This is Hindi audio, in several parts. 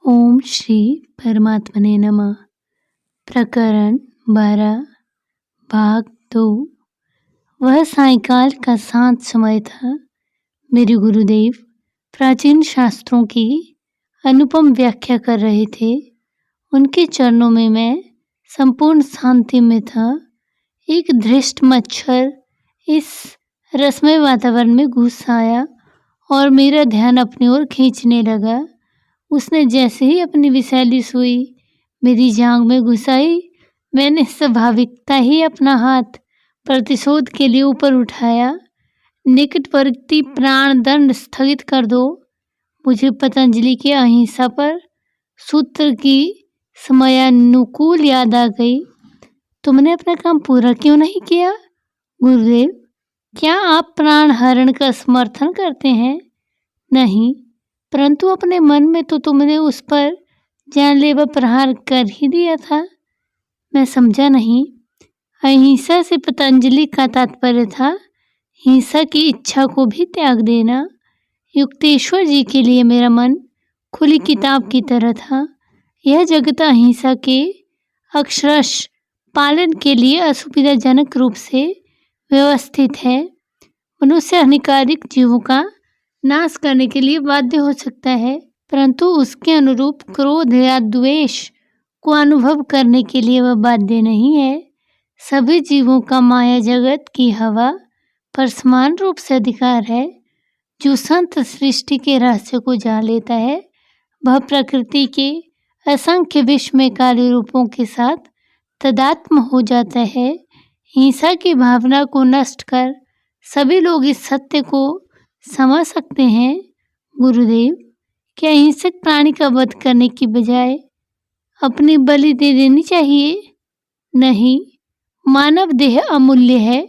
ओम श्री परमात्मने नमः। प्रकरण 12 भाग 2। वह सायंकाल का शांत समय था। मेरे गुरुदेव प्राचीन शास्त्रों की अनुपम व्याख्या कर रहे थे। उनके चरणों में मैं संपूर्ण शांति में था। एक धृष्ट मच्छर इस रसमय वातावरण में घुस आया और मेरा ध्यान अपनी ओर खींचने लगा। उसने जैसे ही अपनी विषैली सुई मेरी जांघ में घुसाई, मैंने स्वाभाविकता ही अपना हाथ प्रतिशोध के लिए ऊपर उठाया। निकटवर्ती प्राण दंड स्थगित कर दो। मुझे पतंजलि के अहिंसा पर सूत्र की समयानुकूल याद आ गई। तुमने अपना काम पूरा क्यों नहीं किया गुरुदेव? क्या आप प्राण हरण का समर्थन करते हैं? नहीं, परंतु अपने मन में तो तुमने उस पर जानलेवा प्रहार कर ही दिया था। मैं समझा नहीं। अहिंसा से पतंजलि का तात्पर्य था हिंसा की इच्छा को भी त्याग देना। युक्तेश्वर जी के लिए मेरा मन खुली किताब की तरह था। यह जगत अहिंसा के अक्षरश पालन के लिए असुविधाजनक रूप से व्यवस्थित है। मनुष्य हानिकारक जीवों का नाश करने के लिए बाध्य हो सकता है, परंतु उसके अनुरूप क्रोध या द्वेष को अनुभव करने के लिए वह बाध्य नहीं है। सभी जीवों का माया जगत की हवा पर समान रूप से अधिकार है। जो संत सृष्टि के रहस्य को जान लेता है, वह प्रकृति के असंख्य विस्मयकारी रूपों के साथ तदात्म हो जाता है। हिंसा की भावना को नष्ट कर सभी लोग इस सत्य को समझ सकते हैं। गुरुदेव, क्या हिंसक प्राणी का वध करने की बजाय अपनी बलि दे देनी चाहिए? नहीं, मानव देह अमूल्य है।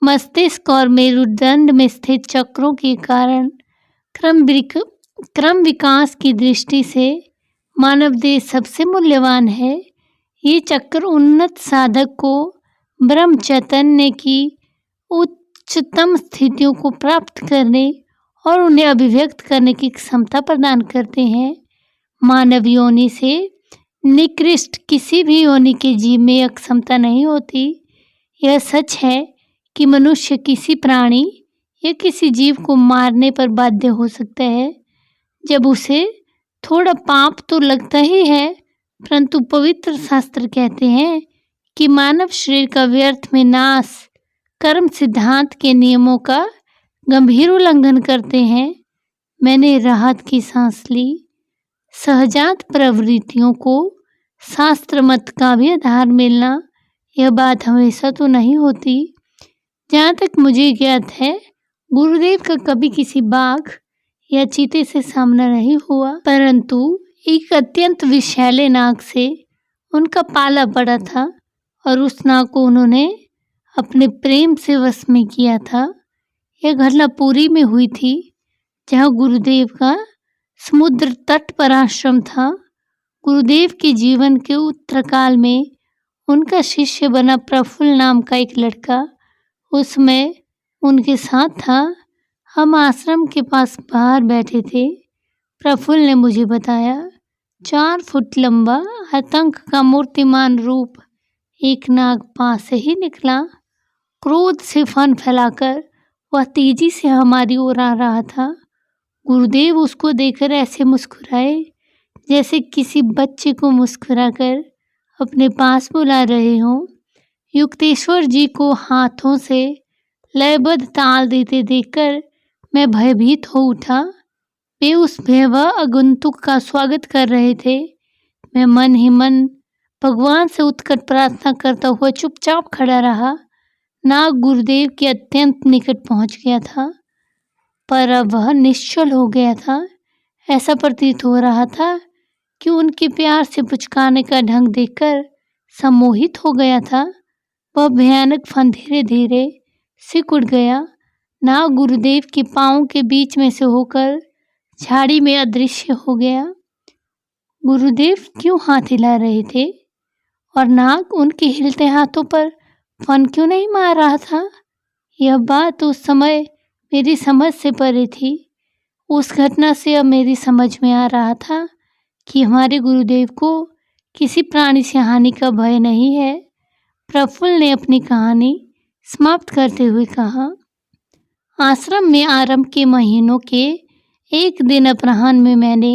मस्तिष्क और मेरुदंड में स्थित चक्रों के कारण क्रम विकास की दृष्टि से मानव देह सबसे मूल्यवान है। ये चक्र उन्नत साधक को ब्रह्म चैतन्य की उच्चतम स्थितियों को प्राप्त करने और उन्हें अभिव्यक्त करने की क्षमता प्रदान करते हैं। मानव योनि से निकृष्ट किसी भी योनि के जीव में यह क्षमता नहीं होती। यह सच है कि मनुष्य किसी प्राणी या किसी जीव को मारने पर बाध्य हो सकता है जब उसे थोड़ा पाप तो लगता ही है, परंतु पवित्र शास्त्र कहते हैं कि मानव शरीर का व्यर्थ में नाश कर्म सिद्धांत के नियमों का गंभीर उल्लंघन करते हैं। मैंने राहत की सांस ली। सहजात प्रवृत्तियों को शास्त्र मत का भी आधार मिलना, यह बात हमेशा तो नहीं होती। जहाँ तक मुझे ज्ञात है, गुरुदेव का कभी किसी बाघ या चीते से सामना नहीं हुआ, परंतु एक अत्यंत विषैले नाग से उनका पाला पड़ा था और उस नाग को उन्होंने अपने प्रेम से वश में किया था। यह घटना पुरी में हुई थी, जहाँ गुरुदेव का समुद्र तट पर आश्रम था। गुरुदेव के जीवन के उत्तरकाल में उनका शिष्य बना प्रफुल्ल नाम का एक लड़का उसमें उनके साथ था। हम आश्रम के पास बाहर बैठे थे। प्रफुल्ल ने मुझे बताया, 4 फुट लंबा आतंक का मूर्तिमान रूप एक नाग पास से ही निकला। क्रोध से फन फैलाकर वह तेजी से हमारी ओर आ रहा था। गुरुदेव उसको देखकर ऐसे मुस्कुराए जैसे किसी बच्चे को मुस्कुराकर अपने पास बुला रहे हों। युक्तेश्वर जी को हाथों से लयबद्ध ताल देते देखकर मैं भयभीत हो उठा। वे उस भयावह आगंतुक का स्वागत कर रहे थे। मैं मन ही मन भगवान से उत्कट प्रार्थना करता हुआ चुपचाप खड़ा रहा। नाग गुरुदेव के अत्यंत निकट पहुंच गया था, पर अब वह निश्चल हो गया था। ऐसा प्रतीत हो रहा था कि उनके प्यार से पुचकारने का ढंग देखकर सम्मोहित हो गया था। वह भयानक फन धीरे धीरे सिकुड़ गया। नाग गुरुदेव के पांवों के बीच में से होकर झाड़ी में अदृश्य हो गया। गुरुदेव क्यों हाथ हिला रहे थे और नाग उनके हिलते हाथों पर फन क्यों नहीं मार रहा था? यह बात उस समय मेरी समझ से परे थी। उस घटना से अब मेरी समझ में आ रहा था कि हमारे गुरुदेव को किसी प्राणी से हानि का भय नहीं है। प्रफुल्ल ने अपनी कहानी समाप्त करते हुए कहा, आश्रम में आरंभ के महीनों के एक दिन अपराह्न में मैंने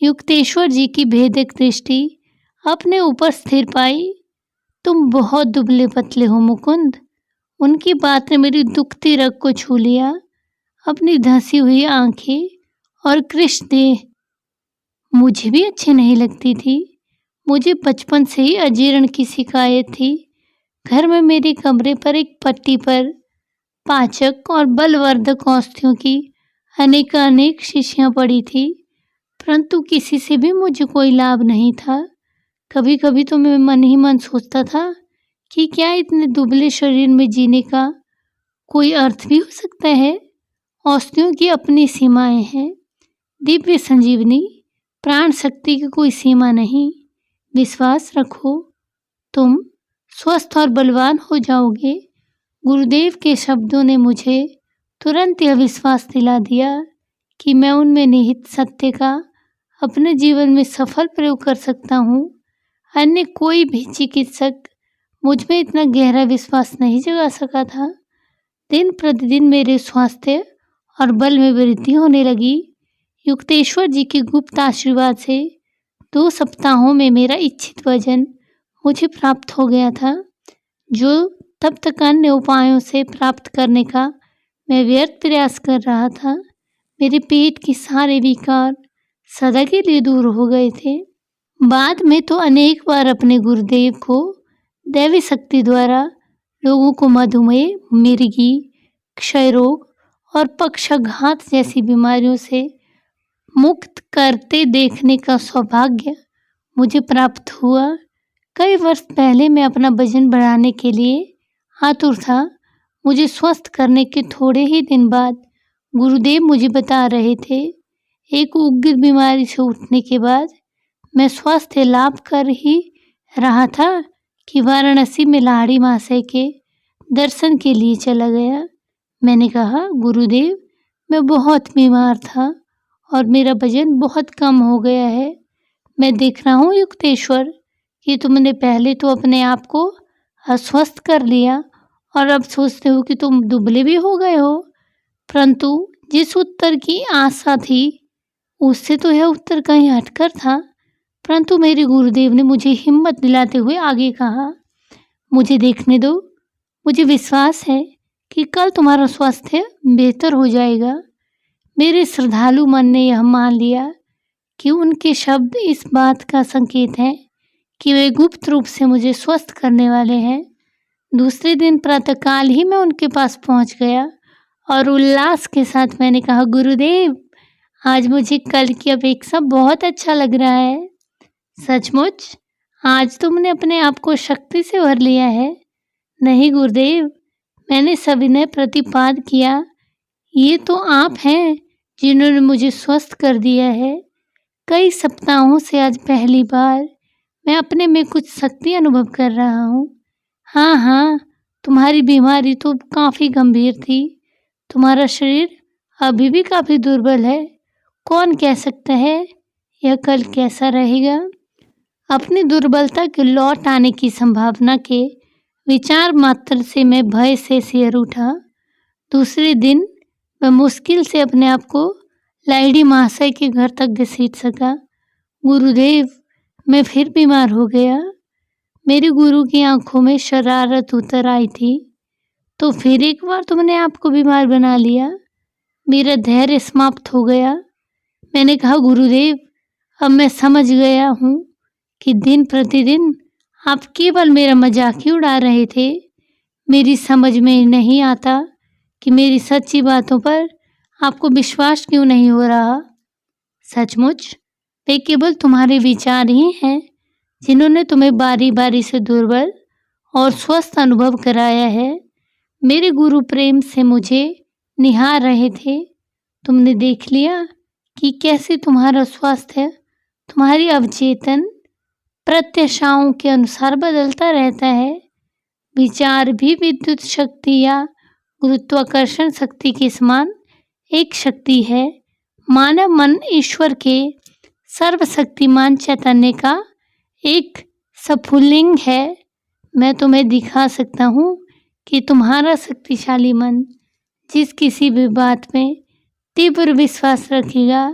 युक्तेश्वर जी की भेदक दृष्टि अपने ऊपर स्थिर पाई। तुम बहुत दुबले पतले हो मुकुंद। उनकी बात ने मेरी दुखती रग को छू लिया। अपनी धंसी हुई आंखें और कृष्ण देह मुझे भी अच्छी नहीं लगती थी। मुझे बचपन से ही अजीर्ण की शिकायत थी। घर में मेरे कमरे पर एक पट्टी पर पाचक और बलवर्धक औषधियों की अनेक शीशियां पड़ी थी, परंतु किसी से भी मुझे कोई लाभ नहीं था। कभी कभी तो मैं मन ही मन सोचता था कि क्या इतने दुबले शरीर में जीने का कोई अर्थ भी हो सकता है। औषधियों की अपनी सीमाएं हैं। दिव्य संजीवनी प्राण शक्ति की कोई सीमा नहीं। विश्वास रखो, तुम स्वस्थ और बलवान हो जाओगे। गुरुदेव के शब्दों ने मुझे तुरंत यह विश्वास दिला दिया कि मैं उनमें निहित सत्य का अपने जीवन में सफल प्रयोग कर सकता हूँ। अन्य कोई भी चिकित्सक मुझ में इतना गहरा विश्वास नहीं जगा सका था। दिन प्रतिदिन मेरे स्वास्थ्य और बल में वृद्धि होने लगी। युक्तेश्वर जी के गुप्त आशीर्वाद से 2 सप्ताहों में मेरा इच्छित वजन मुझे प्राप्त हो गया था, जो तब तक अन्य उपायों से प्राप्त करने का मैं व्यर्थ प्रयास कर रहा था। मेरे पेट के सारे विकार सदा के लिए दूर हो गए थे। बाद में तो अनेक बार अपने गुरुदेव को दैवी शक्ति द्वारा लोगों को मधुमेह, मिर्गी, क्षय रोग और पक्षाघात जैसी बीमारियों से मुक्त करते देखने का सौभाग्य मुझे प्राप्त हुआ। कई वर्ष पहले मैं अपना वजन बढ़ाने के लिए आतुर था। मुझे स्वस्थ करने के थोड़े ही दिन बाद गुरुदेव मुझे बता रहे थे, एक उग्र बीमारी से उठने के बाद मैं स्वास्थ्य लाभ कर ही रहा था कि वाराणसी में लाड़ी महाशय के दर्शन के लिए चला गया। मैंने कहा, गुरुदेव, मैं बहुत बीमार था और मेरा वजन बहुत कम हो गया है। मैं देख रहा हूँ युक्तेश्वर कि तुमने पहले तो अपने आप को अस्वस्थ कर लिया और अब सोचते हो कि तुम दुबले भी हो गए हो, परंतु जिस उत्तर की आशा थी उससे तो यह उत्तर कहीं हटकर था। परंतु मेरे गुरुदेव ने मुझे हिम्मत दिलाते हुए आगे कहा, मुझे देखने दो। मुझे विश्वास है कि कल तुम्हारा स्वास्थ्य बेहतर हो जाएगा। मेरे श्रद्धालु मन ने यह मान लिया कि उनके शब्द इस बात का संकेत है कि वे गुप्त रूप से मुझे स्वस्थ करने वाले हैं। दूसरे दिन प्रातःकाल ही मैं उनके पास पहुंच गया और उल्लास के साथ मैंने कहा, गुरुदेव, आज मुझे कल की अपेक्षा बहुत अच्छा लग रहा है। सचमुच आज तुमने अपने आप को शक्ति से भर लिया है। नहीं गुरुदेव, मैंने सविनय प्रतिपाद किया, ये तो आप हैं जिन्होंने मुझे स्वस्थ कर दिया है। कई सप्ताहों से आज पहली बार मैं अपने में कुछ शक्ति अनुभव कर रहा हूँ। हाँ, तुम्हारी बीमारी तो काफ़ी गंभीर थी। तुम्हारा शरीर अभी भी काफ़ी दुर्बल है। कौन कह सकता है यह कल कैसा रहेगा। अपनी दुर्बलता के लौट आने की संभावना के विचार मात्र से मैं भय से सिहर उठा। दूसरे दिन मैं मुश्किल से अपने आप को लाइडी महाशय के घर तक घसीट सका। गुरुदेव, मैं फिर बीमार हो गया। मेरे गुरु की आंखों में शरारत उतर आई थी। तो फिर एक बार तुमने आपको बीमार बना लिया। मेरा धैर्य समाप्त हो गया। मैंने कहा, गुरुदेव, अब मैं समझ गया हूँ कि दिन प्रतिदिन आप केवल मेरा मजाक ही उड़ा रहे थे। मेरी समझ में नहीं आता कि मेरी सच्ची बातों पर आपको विश्वास क्यों नहीं हो रहा। सचमुच वे केवल तुम्हारे विचार ही हैं जिन्होंने तुम्हें बारी बारी से दुर्बल और स्वस्थ अनुभव कराया है। मेरे गुरु प्रेम से मुझे निहार रहे थे। तुमने देख लिया कि कैसे तुम्हारा स्वास्थ्य तुम्हारी अवचेतन प्रत्याशाओं के अनुसार बदलता रहता है। विचार भी विद्युत शक्ति या गुरुत्वाकर्षण शक्ति के समान एक शक्ति है। मानव मन ईश्वर के सर्वशक्तिमान चैतन्य का एक स्फुल्लिंग है। मैं तुम्हें दिखा सकता हूँ कि तुम्हारा शक्तिशाली मन जिस किसी भी बात में तीव्र विश्वास रखेगा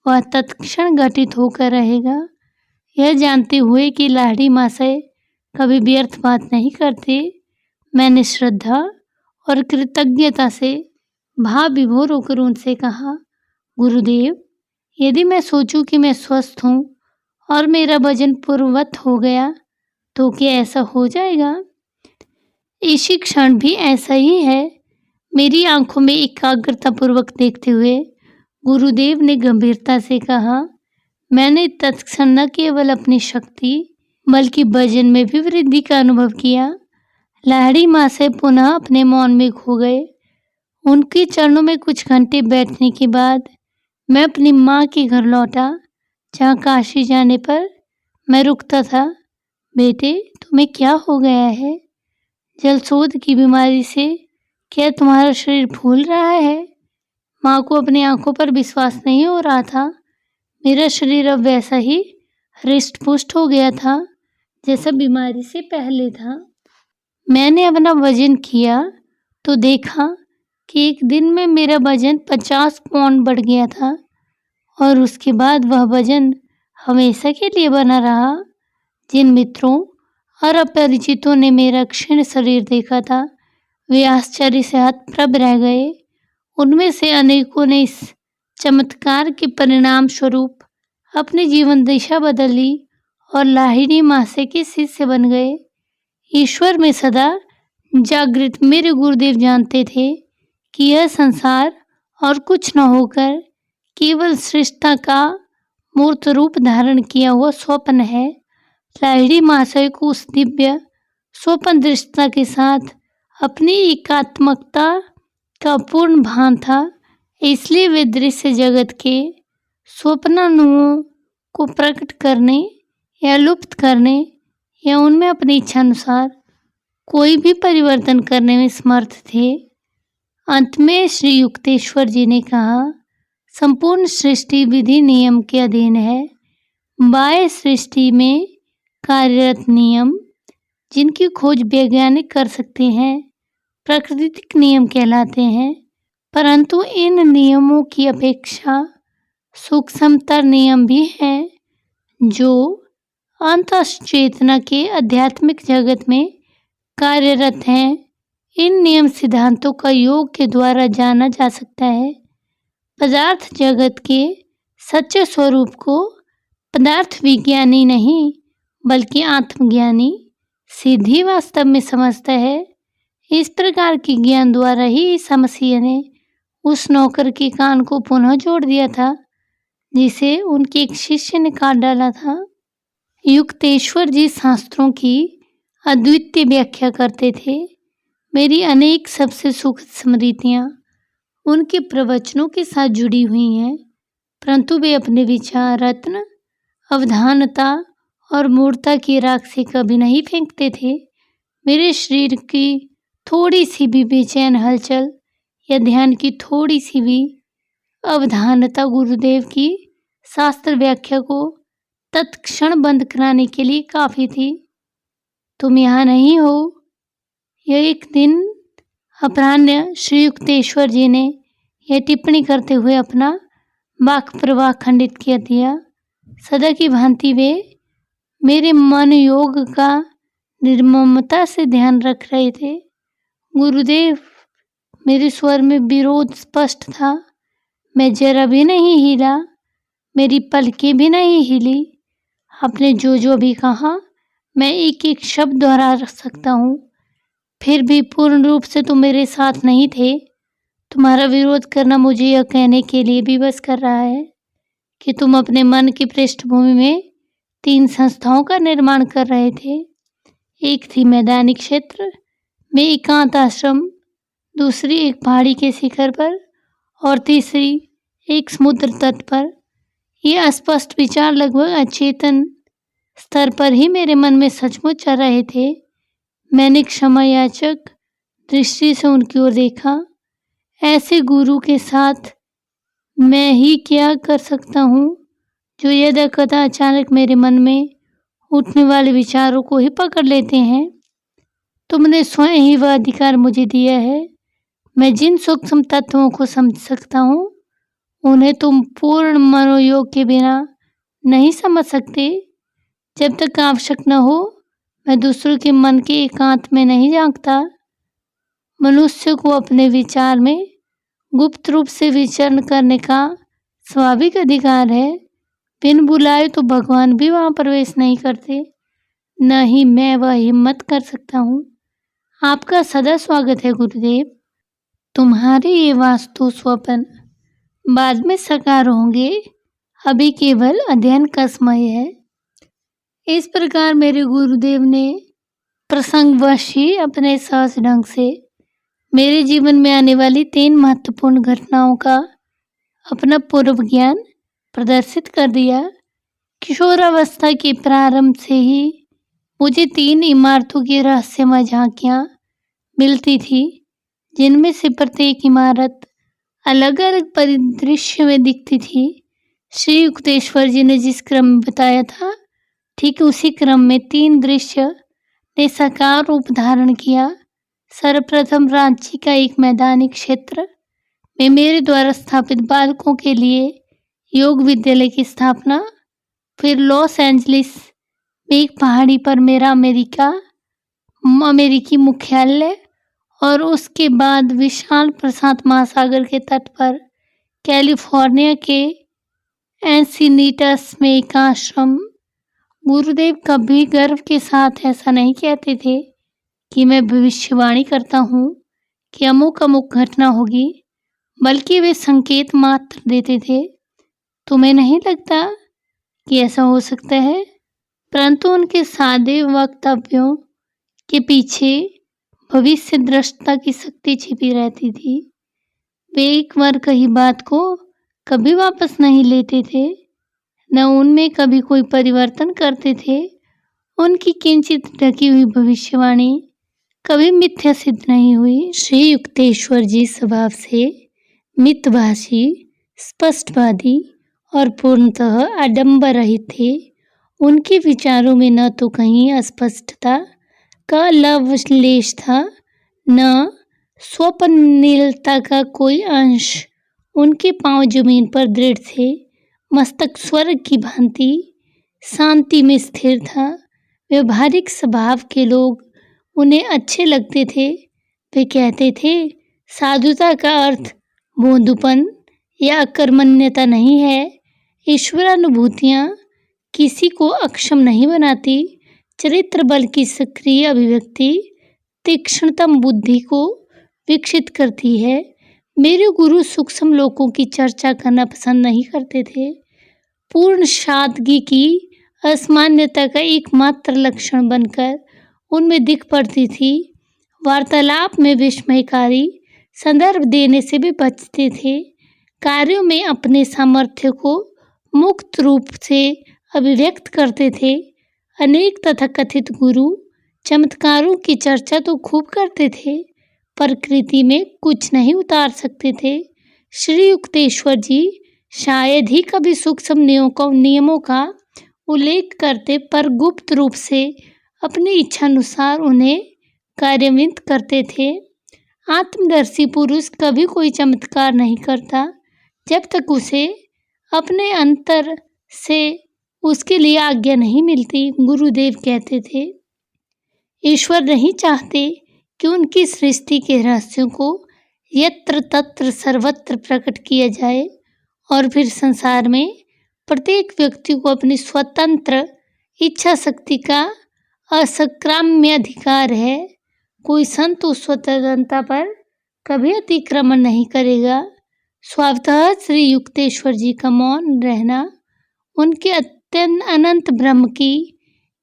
वह तत्क्षण घटित होकर रहेगा। यह जानते हुए कि लाहिड़ी महाशय कभी व्यर्थ बात नहीं करते, मैंने श्रद्धा और कृतज्ञता से भाव विभोर होकर उनसे कहा, गुरुदेव, यदि मैं सोचूं कि मैं स्वस्थ हूँ और मेरा वजन पूर्ववत हो गया तो क्या ऐसा हो जाएगा? इसी क्षण भी ऐसा ही है। मेरी आंखों में एकाग्रता पूर्वक देखते हुए गुरुदेव ने गंभीरता से कहा, मैंने तत्क्षण न केवल अपनी शक्ति बल्कि वजन में भी वृद्धि का अनुभव किया। लाहिड़ी महाशय पुनः अपने मौन में खो गए। उनके चरणों में कुछ घंटे बैठने के बाद मैं अपनी माँ के घर लौटा, जहाँ काशी जाने पर मैं रुकता था। बेटे, तुम्हें क्या हो गया है? जलशोध की बीमारी से क्या तुम्हारा शरीर फूल रहा है? माँ को अपनी आंखों पर विश्वास नहीं हो रहा था। मेरा शरीर अब वैसा ही हृष्ट-पुष्ट हो गया था जैसा बीमारी से पहले था। मैंने अपना वजन किया तो देखा कि एक दिन में मेरा वजन 50 पाउंड बढ़ गया था और उसके बाद वह वजन हमेशा के लिए बना रहा। जिन मित्रों और अपरिचितों ने मेरा क्षीण शरीर देखा था वे आश्चर्य से हतप्रभ रह गए। उनमें से अनेकों ने इस चमत्कार के परिणाम स्वरूप अपनी जीवन दिशा बदल ली और लाहिड़ी महाशय के शिष्य बन गए। ईश्वर में सदा जागृत मेरे गुरुदेव जानते थे कि यह संसार और कुछ न होकर केवल सृष्टा का मूर्त रूप धारण किया हुआ स्वप्न है। लाहिड़ी महाशय को उस दिव्य स्वप्न दृष्टता के साथ अपनी एकात्मकता का पूर्ण भान था, इसलिए वे दृश्य जगत के स्वप्नानुओं को प्रकट करने या लुप्त करने या उनमें अपनी इच्छा अनुसार कोई भी परिवर्तन करने में समर्थ थे। अंत में श्री युक्तेश्वर जी ने कहा, संपूर्ण सृष्टि विधि नियम के अधीन है। बाह्य सृष्टि में कार्यरत नियम जिनकी खोज वैज्ञानिक कर सकते हैं प्राकृतिक नियम कहलाते हैं, परंतु इन नियमों की अपेक्षा सूक्ष्मतर नियम भी हैं जो अंतश्चेतना के आध्यात्मिक जगत में कार्यरत हैं। इन नियम सिद्धांतों का योग के द्वारा जाना जा सकता है। पदार्थ जगत के सच्चे स्वरूप को पदार्थ विज्ञानी नहीं बल्कि आत्मज्ञानी सीधी वास्तव में समझता है। इस प्रकार के ज्ञान द्वारा ही ईसा मसीह ने उस नौकर के कान को पुनः जोड़ दिया था जिसे उनके एक शिष्य ने काट डाला था। युक्तेश्वर जी शास्त्रों की अद्वितीय व्याख्या करते थे। मेरी अनेक सबसे सुखद स्मृतियाँ उनके प्रवचनों के साथ जुड़ी हुई हैं, परंतु वे अपने विचार रत्न, अवधानता और मूर्ता की राख से कभी नहीं फेंकते थे। मेरे शरीर की थोड़ी सी भी बेचैन हलचल या ध्यान की थोड़ी सी भी अवधानता गुरुदेव की शास्त्र व्याख्या को तत्क्षण बंद कराने के लिए काफ़ी थी। तुम यहाँ नहीं हो। यह एक दिन अपराह्न श्री युक्तेश्वर जी ने यह टिप्पणी करते हुए अपना वाक प्रवाह खंडित किया दिया। सदा की भांति वे मेरे मन योग का निर्ममता से ध्यान रख रहे थे। गुरुदेव, मेरे स्वर में विरोध स्पष्ट था। मैं जरा भी नहीं हिला, मेरी पलकें भी नहीं हिली। आपने जो भी कहा मैं एक एक शब्द दोहरा सकता हूँ। फिर भी पूर्ण रूप से तुम मेरे साथ नहीं थे। तुम्हारा विरोध करना मुझे यह कहने के लिए भी बस कर रहा है कि तुम अपने मन की पृष्ठभूमि में 3 संस्थाओं का निर्माण कर रहे थे। एक थी मैदानी क्षेत्र में एकांत आश्रम, दूसरी एक पहाड़ी के शिखर पर और तीसरी एक समुद्र तट पर। ये अस्पष्ट विचार लगभग अचेतन स्तर पर ही मेरे मन में सचमुच चल रहे थे। मैंने क्षमा याचक दृष्टि से उनकी ओर देखा। ऐसे गुरु के साथ मैं ही क्या कर सकता हूँ जो यदा कदा अचानक मेरे मन में उठने वाले विचारों को ही पकड़ लेते हैं। तुमने स्वयं ही वह अधिकार मुझे दिया है। मैं जिन सूक्ष्म तत्वों को समझ सकता हूँ, उन्हें तुम पूर्ण मनोयोग के बिना नहीं समझ सकते। जब तक आवश्यक न हो, मैं दूसरों के मन के एकांत में नहीं झांकता। मनुष्य को अपने विचार में गुप्त रूप से विचरण करने का स्वाभाविक अधिकार है। बिन बुलाए तो भगवान भी वहां प्रवेश नहीं करते, न ही मैं वह हिम्मत कर सकता हूँ। आपका सदा स्वागत है गुरुदेव। तुम्हारे ये वास्तु स्वप्न बाद में साकार होंगे, अभी केवल अध्ययन का समय है। इस प्रकार मेरे गुरुदेव ने प्रसंगवश ही अपने सहज ढंग से मेरे जीवन में आने वाली 3 महत्वपूर्ण घटनाओं का अपना पूर्व ज्ञान प्रदर्शित कर दिया। किशोरावस्था के प्रारंभ से ही मुझे 3 इमारतों की रहस्यमय झांकियां मिलती थी, जिनमें से प्रत्येक इमारत अलग अलग परिदृश्य में दिखती थी। श्री युक्तेश्वर जी ने जिस क्रम में बताया था, ठीक उसी क्रम में 3 दृश्य ने साकार रूप धारण किया। सर्वप्रथम रांची का एक मैदानी क्षेत्र में मेरे द्वारा स्थापित बालकों के लिए योग विद्यालय की स्थापना, फिर लॉस एंजलिस में एक पहाड़ी पर मेरा अमेरिकी मुख्यालय, और उसके बाद विशाल प्रशांत महासागर के तट पर कैलिफोर्निया के एंसिनिटस में एक आश्रम। गुरुदेव कभी गर्व के साथ ऐसा नहीं कहते थे कि मैं भविष्यवाणी करता हूँ कि अमुक अमुक घटना होगी, बल्कि वे संकेत मात्र देते थे। तुम्हें नहीं लगता कि ऐसा हो सकता है? परंतु उनके सादे वक्तव्यों के पीछे भविष्य दृष्टता की शक्ति छिपी रहती थी। वे एक बार कही बात को कभी वापस नहीं लेते थे, न उनमें कभी कोई परिवर्तन करते थे। उनकी किंचित ढकी हुई भविष्यवाणी कभी मिथ्या सिद्ध नहीं हुई। श्री युक्तेश्वर जी स्वभाव से मितभाषी, स्पष्टवादी और पूर्णतः आडंबर रहित थे। उनके विचारों में न तो कहीं अस्पष्टता का लवलेश था, न स्वप्निलता का कोई अंश। उनके पांव जमीन पर दृढ़ थे, मस्तक स्वर्ग की भांति शांति में स्थिर था। व्यवहारिक स्वभाव के लोग उन्हें अच्छे लगते थे। वे कहते थे, साधुता का अर्थ बोंधुपन या अकर्मण्यता नहीं है। ईश्वरानुभूतियाँ किसी को अक्षम नहीं बनाती। चरित्र बल की सक्रिय अभिव्यक्ति तीक्ष्णतम बुद्धि को विकसित करती है। मेरे गुरु सूक्ष्म लोकों की चर्चा करना पसंद नहीं करते थे। पूर्ण सादगी की असामान्यता का एकमात्र लक्षण बनकर उनमें दिख पड़ती थी। वार्तालाप में विस्मयकारी संदर्भ देने से भी बचते थे। कार्यों में अपने सामर्थ्य को मुक्त रूप से अभिव्यक्त करते थे। अनेक तथाकथित गुरु चमत्कारों की चर्चा तो खूब करते थे, प्रकृति में कुछ नहीं उतार सकते थे। श्री युक्तेश्वर जी शायद ही कभी सूक्ष्म नियमों का उल्लेख करते, पर गुप्त रूप से अपनी इच्छानुसार उन्हें कार्यान्वित करते थे। आत्मदर्शी पुरुष कभी कोई चमत्कार नहीं करता जब तक उसे अपने अंतर से उसके लिए आज्ञा नहीं मिलती। गुरुदेव कहते थे, ईश्वर नहीं चाहते कि उनकी सृष्टि के रहस्यों को यत्र तत्र सर्वत्र प्रकट किया जाए, और फिर संसार में प्रत्येक व्यक्ति को अपनी स्वतंत्र इच्छा शक्ति का असक्राम्य अधिकार है। कोई संत उस स्वतंत्रता पर कभी अतिक्रमण नहीं करेगा। स्वतः श्री युक्तेश्वर जी का मौन रहना उनके अत्यंत अनंत ब्रह्म की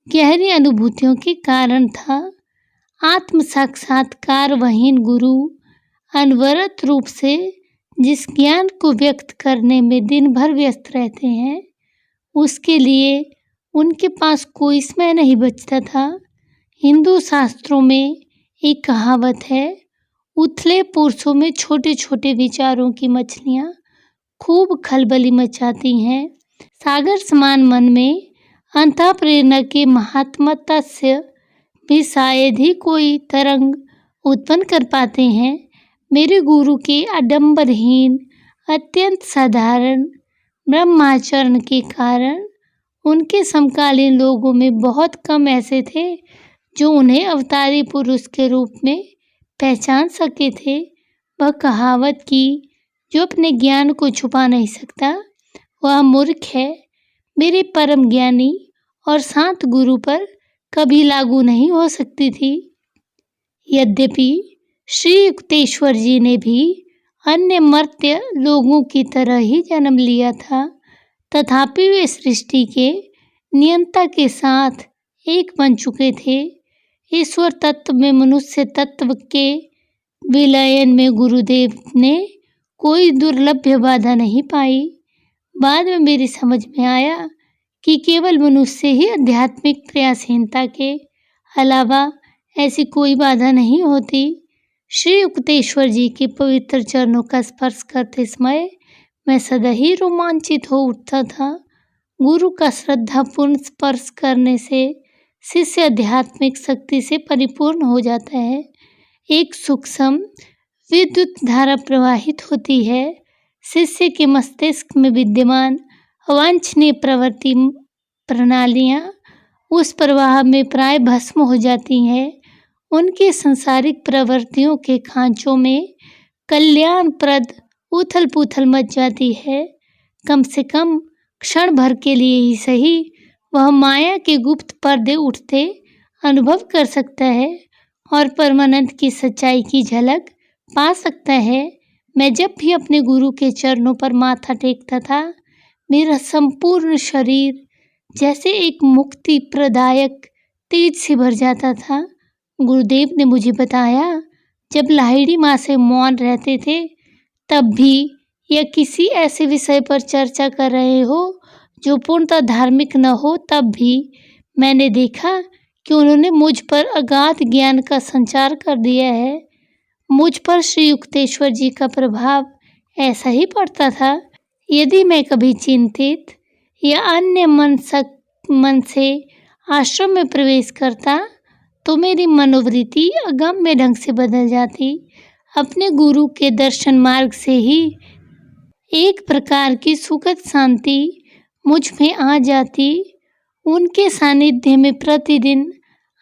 गहरी अनुभूतियों के कारण था। आत्म साक्षात्कार वहीन गुरु अनवरत रूप से जिस ज्ञान को व्यक्त करने में दिन भर व्यस्त रहते हैं, उसके लिए उनके पास कोई समय नहीं बचता था। हिंदू शास्त्रों में एक कहावत है, उथले पुरुषों में छोटे छोटे विचारों की मछलियाँ खूब खलबली मचाती हैं। सागर समान मन में अंतः प्रेरणा के महात्मता से भी शायद ही कोई तरंग उत्पन्न कर पाते हैं। मेरे गुरु के आडंबरहीन, अत्यंत साधारण ब्रह्माचरण के कारण उनके समकालीन लोगों में बहुत कम ऐसे थे जो उन्हें अवतारी पुरुष के रूप में पहचान सके थे। वह कहावत की, जो अपने ज्ञान को छुपा नहीं सकता वह मूर्ख है, मेरे परम ज्ञानी और शांत गुरु पर कभी लागू नहीं हो सकती थी। यद्यपि श्री युक्तेश्वर जी ने भी अन्य मर्त्य लोगों की तरह ही जन्म लिया था, तथापि वे सृष्टि के नियंता के साथ एक बन चुके थे। ईश्वर तत्व में मनुष्य तत्व के विलयन में गुरुदेव ने कोई दुर्लभ बाधा नहीं पाई। बाद में मेरी समझ में आया कि केवल मनुष्य ही आध्यात्मिक प्रयासहीनता के अलावा ऐसी कोई बाधा नहीं होती। श्री युक्तेश्वर जी के पवित्र चरणों का स्पर्श करते समय मैं सदा ही रोमांचित हो उठता था। गुरु का श्रद्धापूर्ण स्पर्श करने से शिष्य आध्यात्मिक शक्ति से परिपूर्ण हो जाता है। एक सूक्ष्म विद्युत धारा प्रवाहित होती है। शिष्य के मस्तिष्क में विद्यमान अवांछनीय प्रवृत्ति प्रणालियां उस प्रवाह में प्राय भस्म हो जाती हैं। उनकी सांसारिक प्रवृत्तियों के खांचों में कल्याणप्रद उथल-पुथल मच जाती है। कम से कम क्षण भर के लिए ही सही वह माया के गुप्त पर्दे उठते अनुभव कर सकता है और परमानंद की सच्चाई की झलक पा सकता है। मैं जब भी अपने गुरु के चरणों पर माथा टेकता था, मेरा संपूर्ण शरीर जैसे एक मुक्ति प्रदायक तेज से भर जाता था। गुरुदेव ने मुझे बताया, जब लाहिड़ी माँ से मौन रहते थे तब भी, या किसी ऐसे विषय पर चर्चा कर रहे हो जो पूर्णतः धार्मिक न हो तब भी, मैंने देखा कि उन्होंने मुझ पर अगाध ज्ञान का संचार कर दिया है। मुझ पर श्री युक्तेश्वर जी का प्रभाव ऐसा ही पड़ता था। यदि मैं कभी चिंतित या अन्य मन से आश्रम में प्रवेश करता तो मेरी मनोवृत्ति अगम्य ढंग से बदल जाती। अपने गुरु के दर्शन मार्ग से ही एक प्रकार की सुखद शांति मुझ में आ जाती। उनके सानिध्य में प्रतिदिन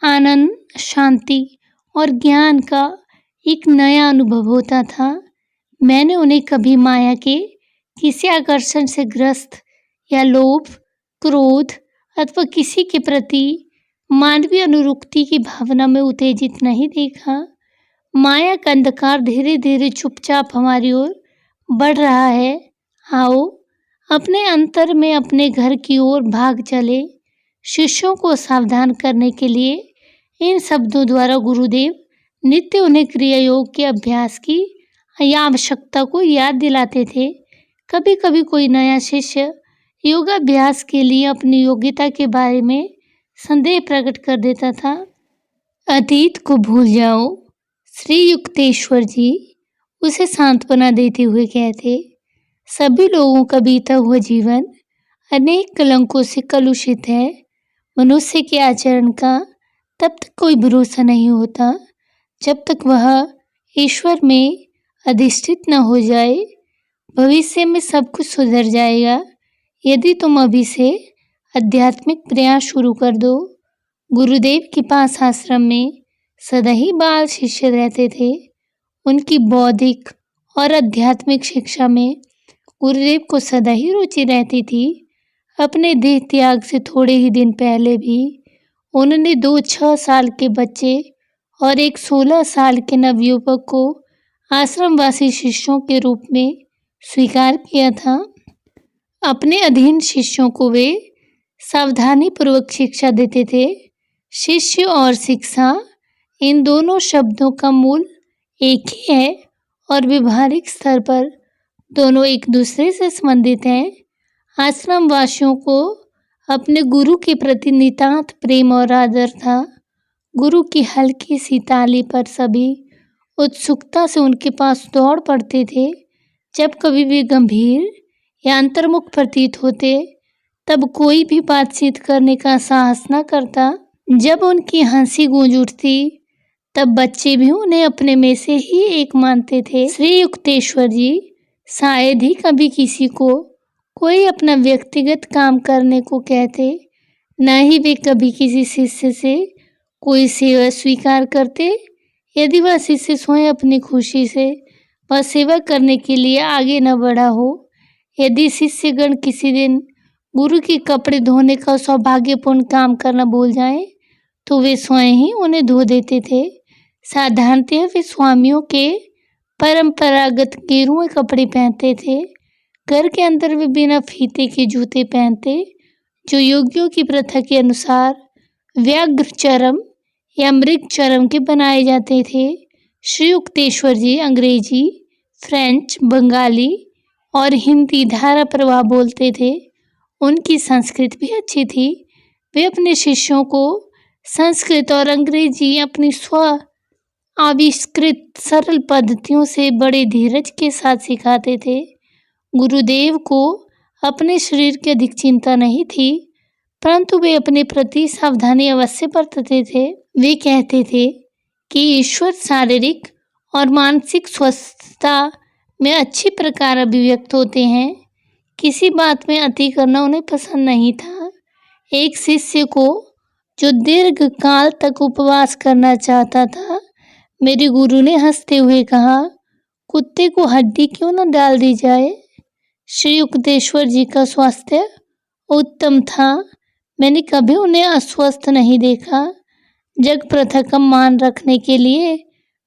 आनंद, शांति और ज्ञान का एक नया अनुभव होता था। मैंने उन्हें कभी माया के किसी आकर्षण से ग्रस्त या लोभ, क्रोध अथवा किसी के प्रति मानवीय अनुरक्ति की भावना में उत्तेजित नहीं देखा। माया का अंधकार धीरे धीरे चुपचाप हमारी ओर बढ़ रहा है। आओ अपने अंतर में अपने घर की ओर भाग चले। शिष्यों को सावधान करने के लिए इन शब्दों द्वारा गुरुदेव नित्य उन्हें क्रिया योग के अभ्यास की आवश्यकता को याद दिलाते थे। कभी कभी कोई नया शिष्य योगाभ्यास के लिए अपनी योग्यता के बारे में संदेह प्रकट कर देता था। अतीत को भूल जाओ, श्री युक्तेश्वर जी उसे सांत्वना देते हुए कहते। सभी लोगों का बीता हुआ जीवन अनेक कलंकों से कलुषित है। मनुष्य के आचरण का तब तक कोई भरोसा नहीं होता जब तक वह ईश्वर में अधिष्ठित न हो जाए। भविष्य में सब कुछ सुधर जाएगा यदि तुम अभी से आध्यात्मिक प्रयास शुरू कर दो। गुरुदेव के पास आश्रम में सदा ही बाल शिष्य रहते थे। उनकी बौद्धिक और आध्यात्मिक शिक्षा में गुरुदेव को सदा ही रुचि रहती थी। अपने देह त्याग से थोड़े ही दिन पहले भी उन्होंने 2 6 साल के बच्चे और एक 16 साल के नवयुवक को आश्रमवासी शिष्यों के रूप में स्वीकार किया था। अपने अधीन शिष्यों को वे सावधानीपूर्वक शिक्षा देते थे। शिष्य और शिक्षा, इन दोनों शब्दों का मूल एक ही है और व्यवहारिक स्तर पर दोनों एक दूसरे से संबंधित हैं। आश्रम वासियों को अपने गुरु के प्रति नितांत प्रेम और आदर था। गुरु की हल्की सी ताली पर सभी उत्सुकता से उनके पास दौड़ पड़ते थे। जब कभी वे गंभीर या अंतर्मुख प्रतीत होते तब कोई भी बातचीत करने का साहस न करता। जब उनकी हंसी गूंज उठती तब बच्चे भी उन्हें अपने में से ही एक मानते थे। श्री युक्तेश्वर जी शायद ही कभी किसी को कोई अपना व्यक्तिगत काम करने को कहते, न ही वे कभी किसी शिष्य से कोई सेवा स्वीकार करते। यदि वह शिष्य स्वयं अपनी खुशी से वह सेवा करने के लिए आगे न बढ़ा हो, यदि शिष्यगण किसी दिन गुरु के कपड़े धोने का सौभाग्यपूर्ण काम करना भूल जाएं, तो वे स्वयं ही उन्हें धो देते थे। साधारणतः वे स्वामियों के परंपरागत गेरुए कपड़े पहनते थे। घर के अंदर वे बिना फीते के जूते पहनते, जो योगियों की प्रथा के अनुसार व्याघ्र चरम या मृग चरम के बनाए जाते थे। श्री युक्तेश्वर जी अंग्रेजी, फ्रेंच, बंगाली और हिंदी धारा प्रवाह बोलते थे। उनकी संस्कृत भी अच्छी थी। वे अपने शिष्यों को संस्कृत और अंग्रेजी अपनी स्व आविष्कृत सरल पद्धतियों से बड़े धीरज के साथ सिखाते थे। गुरुदेव को अपने शरीर की अधिक चिंता नहीं थी, परंतु वे अपने प्रति सावधानी अवश्य बरतते थे। वे कहते थे कि ईश्वर शारीरिक और मानसिक स्वस्थता में अच्छी प्रकार अभिव्यक्त होते हैं। किसी बात में अति करना उन्हें पसंद नहीं था। एक शिष्य को जो दीर्घ काल तक उपवास करना चाहता था, मेरे गुरु ने हंसते हुए कहा, कुत्ते को हड्डी क्यों न डाल दी जाए। श्री युक्तेश्वर जी का स्वास्थ्य उत्तम था। मैंने कभी उन्हें अस्वस्थ नहीं देखा। जग प्रथा का मान रखने के लिए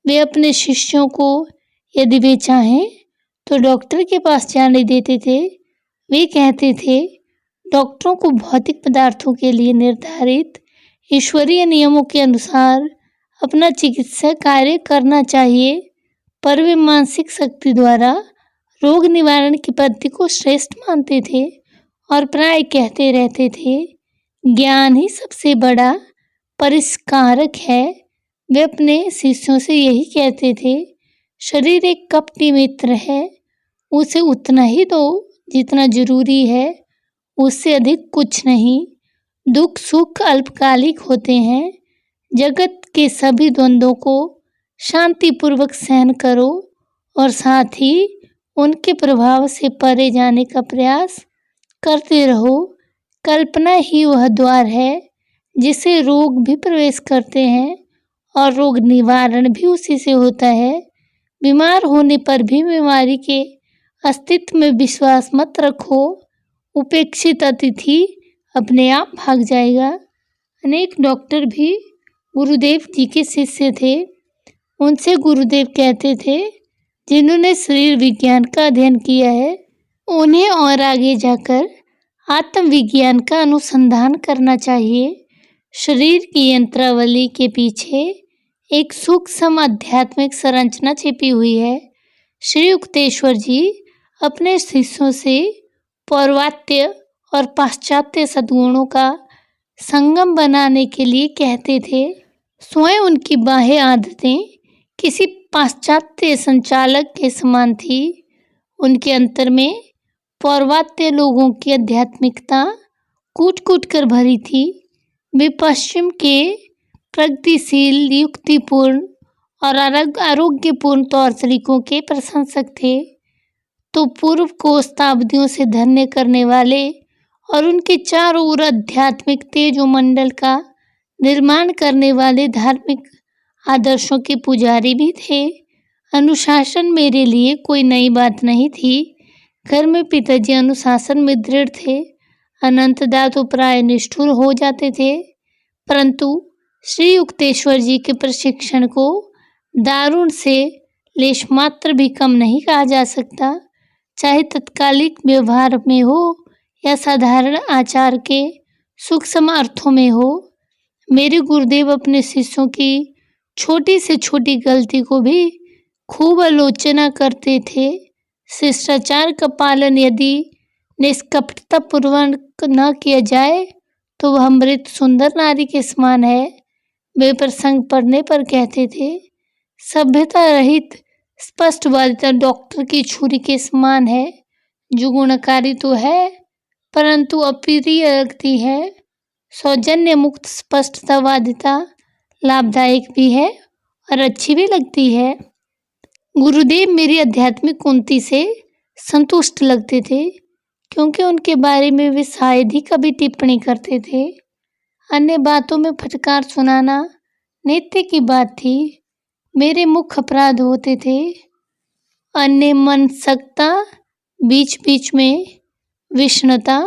वे अपने शिष्यों को यदि वे चाहें तो डॉक्टर के पास जाने देते थे। वे कहते थे, डॉक्टरों को भौतिक पदार्थों के लिए निर्धारित ईश्वरीय नियमों के अनुसार अपना चिकित्सा कार्य करना चाहिए, पर वे मानसिक शक्ति द्वारा रोग निवारण की पद्धति को श्रेष्ठ मानते थे और प्राय कहते रहते थे, ज्ञान ही सबसे बड़ा परिष्कारक है। वे अपने शिष्यों से यही कहते थे, शरीर एक कपटी मित्र है, उसे उतना ही दो जितना जरूरी है, उससे अधिक कुछ नहीं। दुख सुख अल्पकालिक होते हैं। जगत के सभी द्वंद्वों को शांतिपूर्वक सहन करो और साथ ही उनके प्रभाव से परे जाने का प्रयास करते रहो। कल्पना ही वह द्वार है जिसे रोग भी प्रवेश करते हैं और रोग निवारण भी उसी से होता है। बीमार होने पर भी बीमारी के अस्तित्व में विश्वास मत रखो। उपेक्षित अतिथि अपने आप भाग जाएगा। अनेक डॉक्टर भी गुरुदेव जी के शिष्य थे। उनसे गुरुदेव कहते थे, जिन्होंने शरीर विज्ञान का अध्ययन किया है, उन्हें और आगे जाकर आत्मविज्ञान का अनुसंधान करना चाहिए। शरीर की यंत्रावली के पीछे एक सूक्ष्म आध्यात्मिक संरचना छिपी हुई है। श्री युक्तेश्वर जी अपने शिष्यों से पौर्वात्य और पाश्चात्य सद्गुणों का संगम बनाने के लिए कहते थे। स्वयं उनकी बाह्य आदतें किसी पाश्चात्य संचालक के समान थी। उनके अंतर में पौर्वात्य लोगों की आध्यात्मिकता कूट कूट कर भरी थी। वे पश्चिम के प्रगतिशील, युक्तिपूर्ण और आरोग्यपूर्ण तौर तरीकों के प्रशंसक थे, तो पूर्व को शताब्दियों से धन्य करने वाले और उनके चारों ओर आध्यात्मिक तेजोमंडल का निर्माण करने वाले धार्मिक आदर्शों के पुजारी भी थे। अनुशासन मेरे लिए कोई नई बात नहीं थी। घर में पिताजी अनुशासन में दृढ़ थे। अनंतदा तो प्राय निष्ठुर हो जाते थे, परंतु श्री युक्तेश्वर जी के प्रशिक्षण को दारुण से लेश मात्र भी कम नहीं कहा जा सकता, चाहे तत्कालिक व्यवहार में हो या साधारण आचार के सूक्ष्म अर्थों में हो। मेरे गुरुदेव अपने शिष्यों की छोटी से छोटी गलती को भी खूब आलोचना करते थे। शिष्टाचार का पालन यदि निष्कपटतापूर्वक न किया जाए तो वह मृत सुंदर नारी के समान है। वे प्रसंग पढ़ने पर कहते थे, सभ्यता रहित स्पष्टवादिता डॉक्टर की छुरी के समान है, जो गुणकारी तो है परंतु अप्रिय लगती है। सौजन्य मुक्त स्पष्टतावादिता लाभदायक भी है और अच्छी भी लगती है। गुरुदेव मेरी आध्यात्मिक उन्नति से संतुष्ट लगते थे, क्योंकि उनके बारे में वे शायद ही कभी टिप्पणी करते थे। अन्य बातों में फटकार सुनाना नित्य की बात थी। मेरे मुख्य अपराध होते थे अन्यमनस्कता, बीच बीच में विषणता,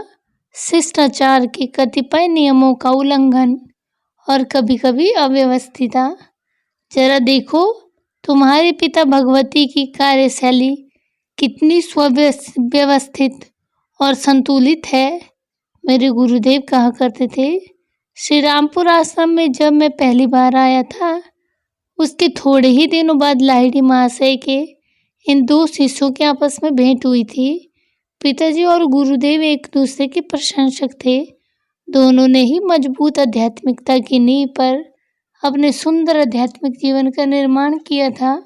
शिष्टाचार के कतिपय नियमों का उल्लंघन और कभी कभी अव्यवस्थितता। जरा देखो, तुम्हारे पिता भगवती की कार्यशैली कितनी सुव्यवस्थित और संतुलित है। मेरे गुरुदेव कहा करते थे। श्री रामपुर आश्रम में जब मैं पहली बार आया था, उसके थोड़े ही दिनों बाद लाहिड़ी महाशय के इन दो शिष्यों के आपस में भेंट हुई थी। पिताजी और गुरुदेव एक दूसरे के प्रशंसक थे। दोनों ने ही मजबूत आध्यात्मिकता की नींव पर अपने सुंदर आध्यात्मिक जीवन का निर्माण किया था,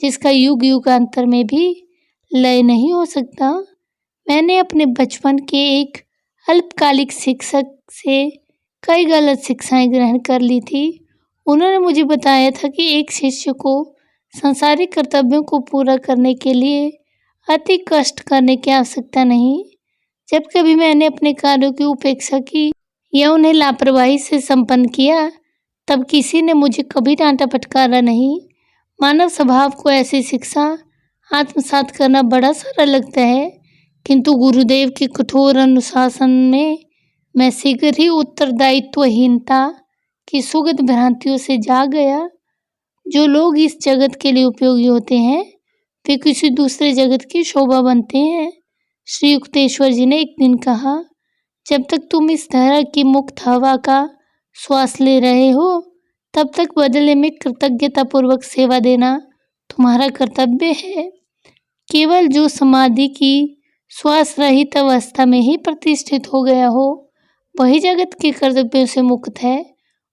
जिसका युग युगांतर में भी लय नहीं हो सकता। मैंने अपने बचपन के एक अल्पकालिक शिक्षक से कई गलत शिक्षाएं ग्रहण कर ली थी। उन्होंने मुझे बताया था कि एक शिष्य को सांसारिक कर्तव्यों को पूरा करने के लिए अति कष्ट करने की आवश्यकता नहीं। जब कभी मैंने अपने कार्यों की उपेक्षा की या उन्हें लापरवाही से संपन्न किया, तब किसी ने मुझे कभी डांटा फटकारा नहीं। मानव स्वभाव को ऐसी शिक्षा आत्मसात करना बड़ा सरल लगता है, किंतु गुरुदेव के कठोर अनुशासन में मैं शीघ्र ही उत्तरदायित्वहीनता की सुगध भ्रांतियों से जाग गया। जो लोग इस जगत के लिए उपयोगी होते हैं, वे किसी दूसरे जगत की शोभा बनते हैं। श्री युक्तेश्वर जी ने एक दिन कहा, जब तक तुम इस तरह की मुक्त हवा का श्वास ले रहे हो, तब तक बदले में कृतज्ञतापूर्वक सेवा देना तुम्हारा कर्तव्य है। केवल जो समाधि की श्वास रहित अवस्था में ही प्रतिष्ठित हो गया हो, वही जगत के कर्तव्यों से मुक्त है।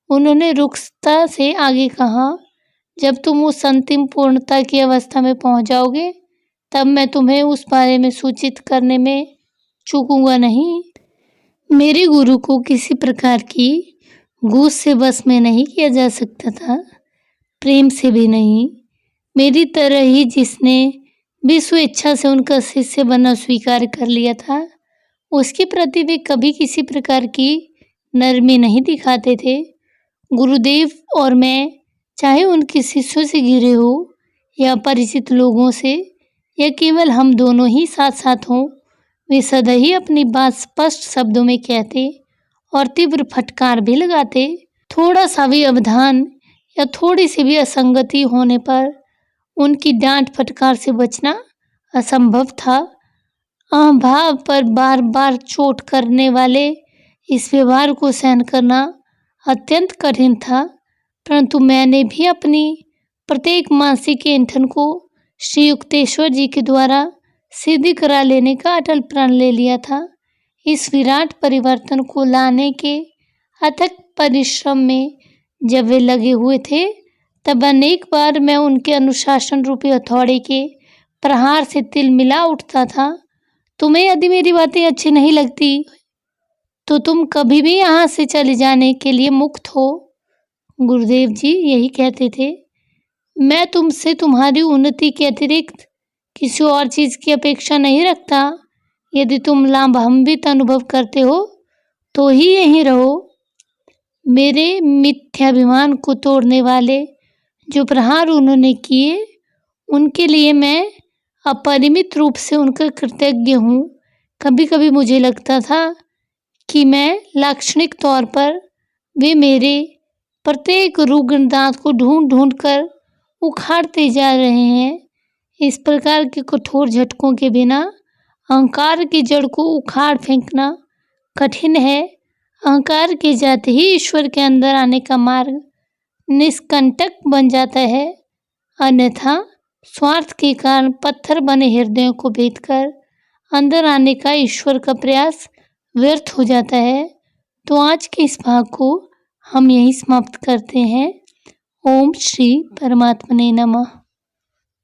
उन्होंने रुक्षता से आगे कहा, जब तुम उस अंतिम पूर्णता की अवस्था में पहुंच जाओगे, तब मैं तुम्हें उस बारे में सूचित करने में चूकूंगा नहीं। मेरे गुरु को किसी प्रकार की घूस से बस में नहीं किया जा सकता था, प्रेम से भी नहीं। मेरी तरह ही जिसने भी स्वेच्छा से उनका शिष्य बनना स्वीकार कर लिया था, उसके प्रति वे कभी किसी प्रकार की नरमी नहीं दिखाते थे। गुरुदेव और मैं, चाहे उनके शिष्यों से घिरे हो या परिचित लोगों से, या केवल हम दोनों ही साथ साथ हों, वे सदा ही अपनी बात स्पष्ट शब्दों में कहते और तीव्र फटकार भी लगाते। थोड़ा सा भी अवधान या थोड़ी सी भी असंगति होने पर उनकी डांट फटकार से बचना असंभव था। अहंभाव पर बार बार चोट करने वाले इस व्यवहार को सहन करना अत्यंत कठिन था, परंतु मैंने भी अपनी प्रत्येक मानसिक ऐंठन को श्री युक्तेश्वर जी के द्वारा सिद्ध करा लेने का अटल प्रण ले लिया था। इस विराट परिवर्तन को लाने के अथक परिश्रम में जब वे लगे हुए थे, तब अनेक बार मैं उनके अनुशासन रूपी हथौड़े के प्रहार से तिलमिला उठता था। तुम्हें यदि मेरी बातें अच्छी नहीं लगती, तो तुम कभी भी यहाँ से चले जाने के लिए मुक्त हो। गुरुदेव जी यही कहते थे। मैं तुमसे तुम्हारी उन्नति के अतिरिक्त किसी और चीज़ की अपेक्षा नहीं रखता। यदि तुम लाभान्वित अनुभव करते हो, तो ही यहीं रहो। मेरे मिथ्याभिमान को तोड़ने वाले जो प्रहार उन्होंने किए, उनके लिए मैं अपरिमित रूप से उनका कृतज्ञ हूँ। कभी कभी मुझे लगता था कि मैं लाक्षणिक तौर पर वे मेरे प्रत्येक रुग्ण दांत को ढूंढ ढूंढ कर उखाड़ते जा रहे हैं। इस प्रकार के कठोर झटकों के बिना अहंकार की जड़ को उखाड़ फेंकना कठिन है। अहंकार के जाते ही ईश्वर के अंदर आने का मार्ग निष्कंटक बन जाता है, अन्यथा स्वार्थ के कारण पत्थर बने हृदयों को भेदकर अंदर आने का ईश्वर का प्रयास व्यर्थ हो जाता है। तो आज के इस भाग को हम यहीं समाप्त करते हैं। ओम श्री परमात्मने नमः।